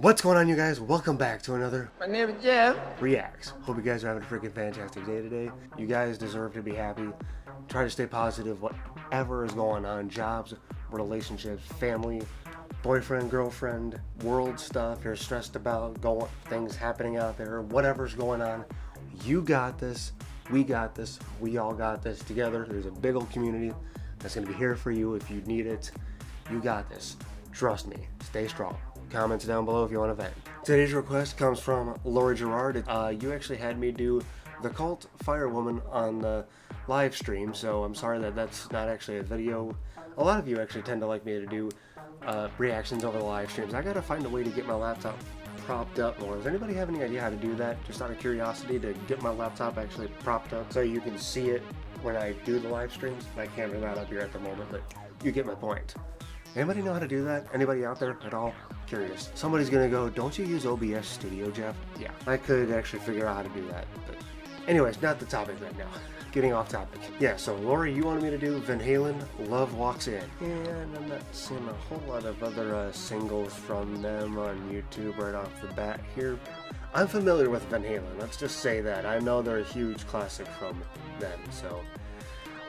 What's going on, you guys? Welcome back to another My name is Jeff. Reacts. Hope you guys are having a freaking fantastic day today. You guys deserve to be happy. Try to stay positive, whatever is going on. Jobs, relationships, family, boyfriend, girlfriend, world stuff you're stressed about, things happening out there, whatever's going on. You got this. We got this. We all got this together. There's a big old community that's going to be here for you if you need it. You got this. Trust me. Stay strong. Comments down below if you want to vent. Today's request comes from Lori Gerard. You actually had me do the Cult Firewoman on the live stream, so I'm sorry that that's not actually a video. A lot of you actually tend to like me to do reactions over the live streams. I gotta find a way to get my laptop propped up more. Does anybody have any idea how to do that? Just out of curiosity, to get my laptop actually propped up so you can see it when I do the live streams. I can't bring that up here at the moment, but you get my point. Anybody know how to do that? Anybody out there at all? Curious. Somebody's gonna go, don't you use OBS Studio, Jeff? Yeah, I could actually figure out how to do that. But anyways, not the topic right now. Getting off topic. Yeah, so Lori, you wanted me to do Van Halen, Love Walks In. And I'm not seeing a whole lot of other singles from them on YouTube right off the bat here. I'm familiar with Van Halen, let's just say that. I know they're a huge classic from them, so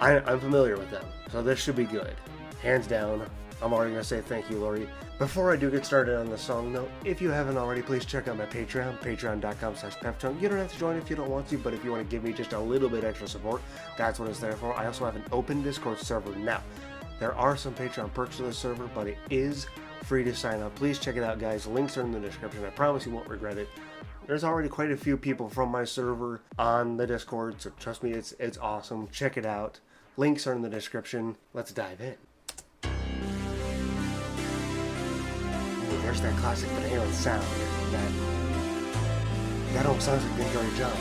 I'm familiar with them. So this should be good. Hands down. I'm already going to say thank you, Lori. Before I do get started on the song, though, if you haven't already, please check out my Patreon, patreon.com/pepchunk. You don't have to join if you don't want to, but if you want to give me just a little bit extra support, that's what it's there for. I also have an open Discord server now. There are some Patreon perks to the server, but it is free to sign up. Please check it out, guys. Links are in the description. I promise you won't regret it. There's already quite a few people from my server on the Discord, so trust me, it's awesome. Check it out. Links are in the description. Let's dive in. There's that classic Van Halen sound. That almost sounds like Big Johnny John.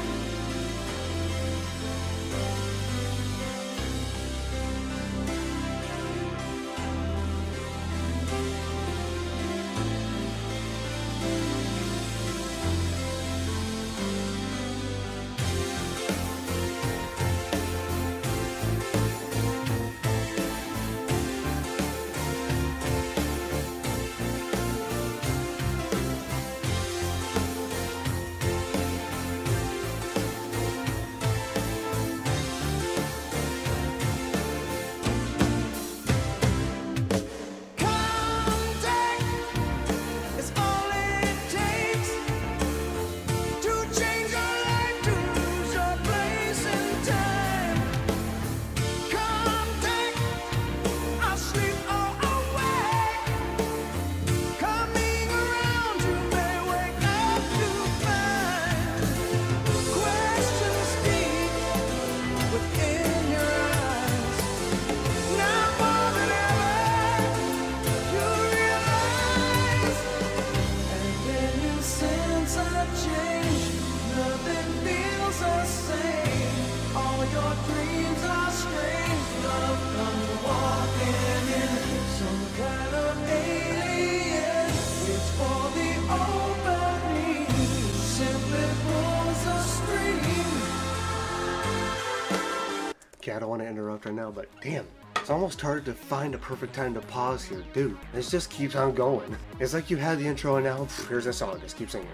Okay, I don't want to interrupt right now, but damn, it's almost hard to find a perfect time to pause here, dude. This just keeps on going. It's like you had the intro and now here's a song, just keep singing.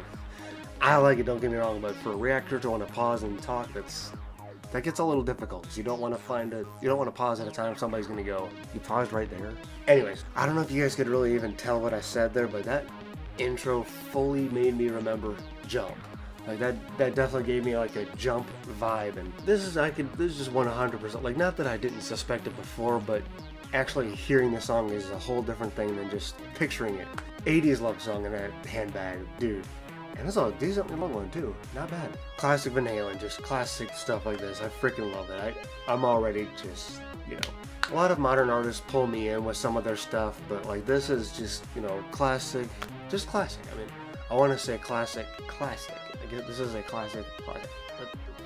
I like it, don't get me wrong, but for a reactor to want to pause and talk, that gets a little difficult. Because you don't want to pause at a time somebody's gonna go, you paused right there. Anyways, I don't know if you guys could really even tell what I said there, but that intro fully made me remember Jump. Like that definitely gave me like a Jump vibe, and this is just 100%, like, not that I didn't suspect it before, but actually hearing the song is a whole different thing than just picturing it. 80s love song in that handbag, dude. And it's a decently long one too, not bad. Classic Van Halen, just classic stuff like this. I freaking love it. I'm already just, you know. A lot of modern artists pull me in with some of their stuff, but like this is just, you know, classic, just classic. I mean, I want to say classic. I guess this is a classic.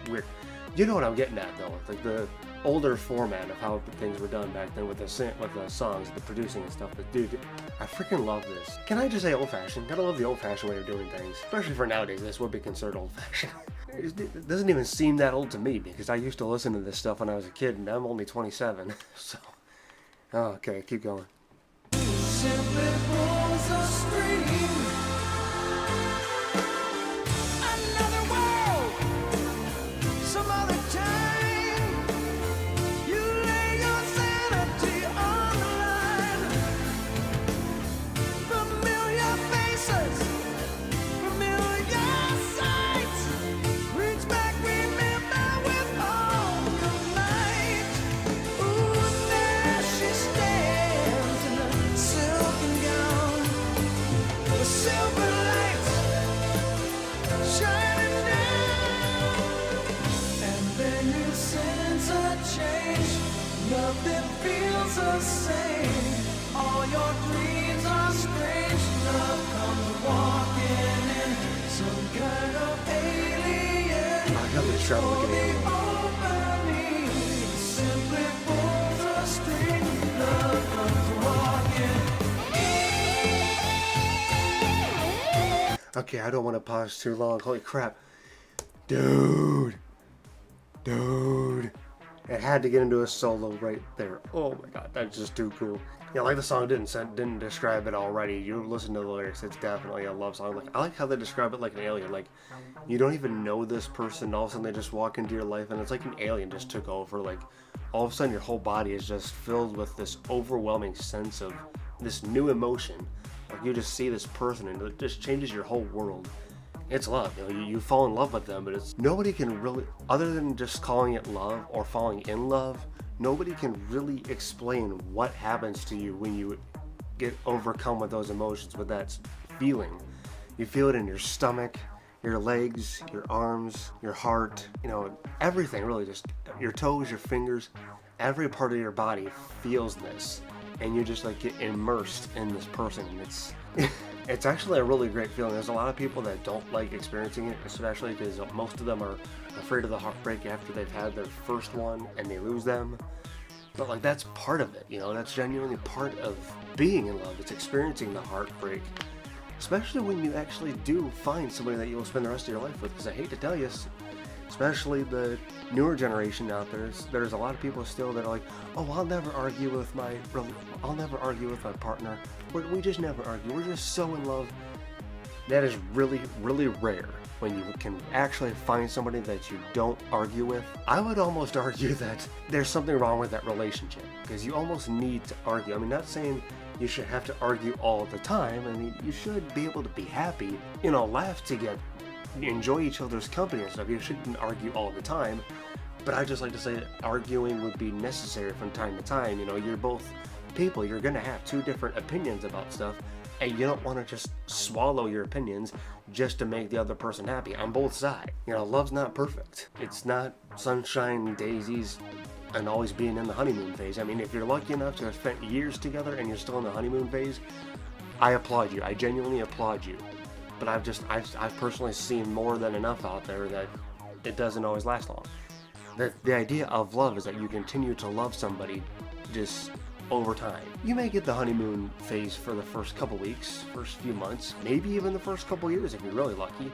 Weird. You know what I'm getting at though, like the older format of how things were done back then with the songs, the producing and stuff. But dude, I freaking love this. Can I just say old-fashioned? Gotta love the old-fashioned way of doing things, especially for nowadays. This would be considered old-fashioned. It doesn't even seem that old to me because I used to listen to this stuff when I was a kid, and I'm only 27. So, okay, keep going. Simply pulls a string. sounded like an alien. Okay, I don't want to pause too long. Holy crap. Dude. It had to get into a solo right there. Oh my god, that's just too cool. Yeah, like the song didn't describe it already. You listen to the lyrics, it's definitely a love song. Like, I like how they describe it like an alien. Like, you don't even know this person, all of a sudden they just walk into your life and it's like an alien just took over. Like, all of a sudden your whole body is just filled with this overwhelming sense of this new emotion. Like, you just see this person and it just changes your whole world. It's love, you know, you fall in love with them, but it's nobody can really, other than just calling it love or falling in love, nobody can really explain what happens to you when you get overcome with those emotions, with that feeling. You feel it in your stomach, your legs, your arms, your heart, you know, everything really, just your toes, your fingers, every part of your body feels this, and you just like get immersed in this person, and it's actually a really great feeling. There's a lot of people that don't like experiencing it, especially because most of them are afraid of the heartbreak after they've had their first one and they lose them. But like, that's part of it, you know, that's genuinely part of being in love. It's experiencing the heartbreak, especially when you actually do find somebody that you'll spend the rest of your life with. Because I hate to tell you, especially the newer generation out there, there's a lot of people still that are like, oh, I'll never argue with my partner. We just never argue. We're just so in love. That is really, really rare when you can actually find somebody that you don't argue with. I would almost argue that there's something wrong with that relationship, because you almost need to argue. I mean, not saying you should have to argue all the time. I mean, you should be able to be happy, you know, laugh together, enjoy each other's company and stuff. You shouldn't argue all the time. But I just like to say that arguing would be necessary from time to time. You know, you're both people. You're going to have two different opinions about stuff, and you don't want to just swallow your opinions just to make the other person happy on both sides. You know, love's not perfect. It's not sunshine and daisies and always being in the honeymoon phase. I mean, if you're lucky enough to have spent years together and you're still in the honeymoon phase, I applaud you. I genuinely applaud you. But I've personally seen more than enough out there that it doesn't always last long. The idea of love is that you continue to love somebody just over time. You may get the honeymoon phase for the first couple weeks, first few months, maybe even the first couple years if you're really lucky,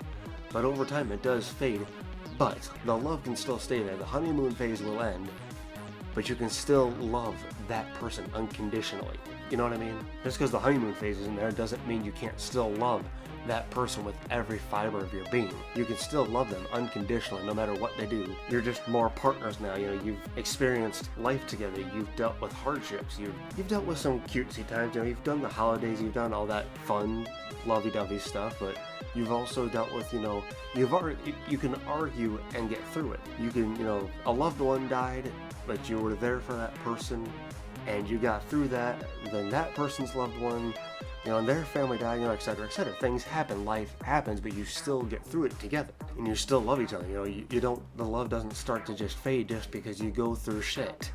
but over time it does fade. But the love can still stay there. The honeymoon phase will end, but you can still love that person unconditionally. You know what I mean? Just because the honeymoon phase isn't there doesn't mean you can't still love that person with every fiber of your being. You can still love them unconditionally no matter what they do. You're just more partners now. You know, you've experienced life together. You've dealt with hardships. You've dealt with some cutesy times. You know, you've done the holidays. You've done all that fun, lovey-dovey stuff. But you've also dealt with, you know, you can argue and get through it. You can, you know, a loved one died, but you were there for that person, and you got through that. Then that person's loved one, you know, and their family died, you know, etc., etc. Things happen, life happens, but you still get through it together, and you still love each other. You know, you don't, the love doesn't start to just fade just because you go through shit.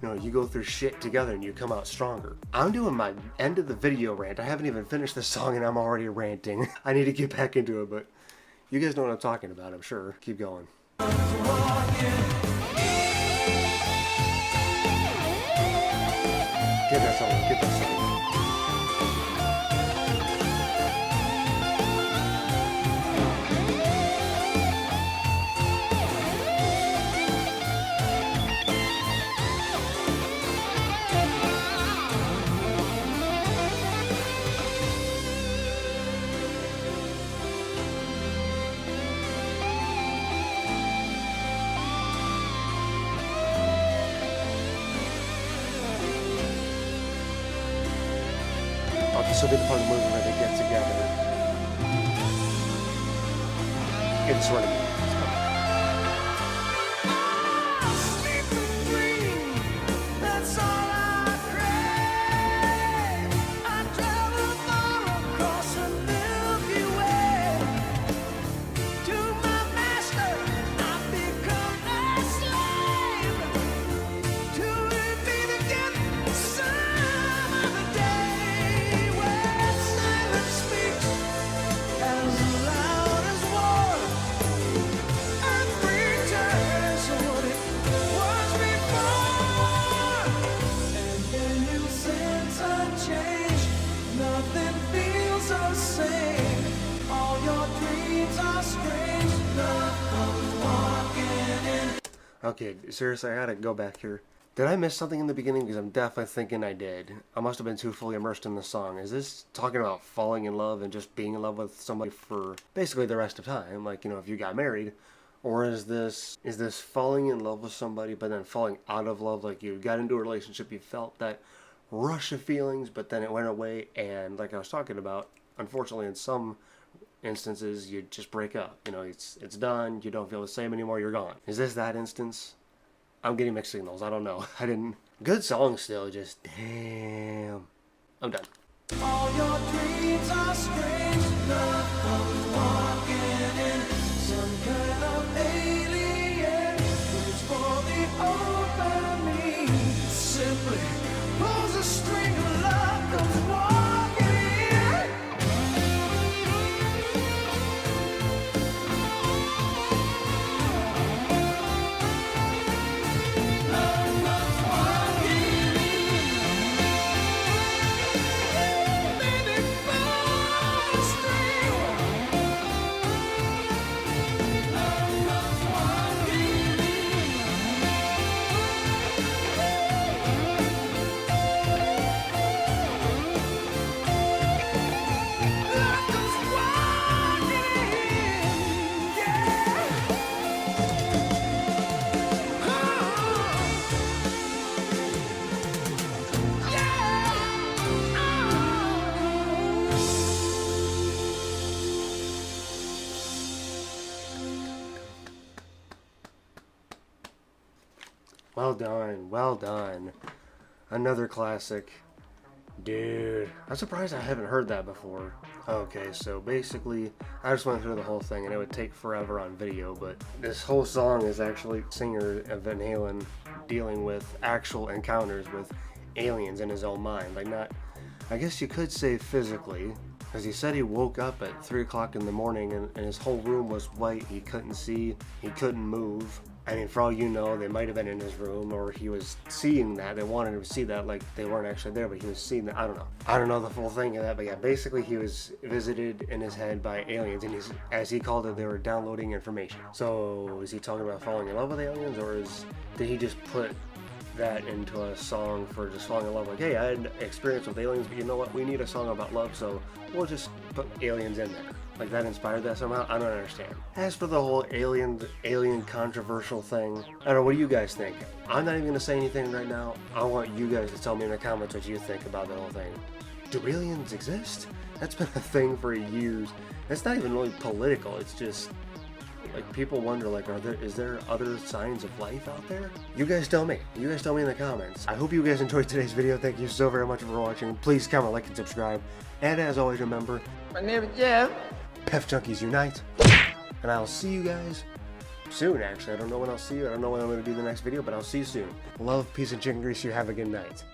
You know, you go through shit together and you come out stronger. I'm doing my end of the video rant. I haven't even finished the song and I'm already ranting. I need to get back into it, but you guys know what I'm talking about, I'm sure. Keep going. Get that song, get that song. This will be the part of the movie where they get together in sort of. Okay, seriously, I gotta go back here. Did I miss something in the beginning? Because I'm definitely thinking I did. I must have been too fully immersed in the song. Is this talking about falling in love and just being in love with somebody for basically the rest of time? Like, you know, if you got married. Or is this falling in love with somebody but then falling out of love? Like you got into a relationship, you felt that rush of feelings, but then it went away, and like I was talking about, unfortunately in some instances you just break up. You know, it's done, you don't feel the same anymore, you're gone. Is this that instance? I'm getting mixed signals, I don't know. I didn't. Good song still, just damn. I'm done. All your dreams are strange. Love comes walking in some kind of alien. Waits for the opening. Simply pulls a string of love comes walking in. Love comes walking in. Baby, pull the string. Love comes walking in. Love comes walking in. Yeah. Well done, well done. Another classic. Dude, I'm surprised I haven't heard that before. Okay, so basically, I just went through the whole thing and it would take forever on video, but this whole song is actually singer of Van Halen dealing with actual encounters with aliens in his own mind. Like not, I guess you could say physically, because he said he woke up at 3 o'clock in the morning and his whole room was white, he couldn't see, he couldn't move. I mean, for all you know, they might have been in his room, or he was seeing that. They wanted him to see that, like they weren't actually there, but he was seeing that. I don't know. I don't know the full thing of that, but yeah, basically he was visited in his head by aliens, and he's, as he called it, they were downloading information. So is he talking about falling in love with aliens, or did he just put that into a song for just falling in love? Like, hey, I had experience with aliens, but you know what? We need a song about love, so we'll just put aliens in there. Like that inspired that somehow? I don't understand. As for the whole alien controversial thing, I don't know, what do you guys think? I'm not even gonna say anything right now. I want you guys to tell me in the comments what you think about the whole thing. Do aliens exist? That's been a thing for years. It's not even really political, it's just like people wonder, like, is there other signs of life out there? You guys tell me. You guys tell me in the comments. I hope you guys enjoyed today's video. Thank you so very much for watching. Please comment, like, and subscribe. And as always, remember, My name is Jeff. Pef Junkies unite. And I'll see you guys soon, actually. I don't know when I'll see you. I don't know when I'm going to do the next video, but I'll see you soon. Love, peace, and chicken grease. You have a good night.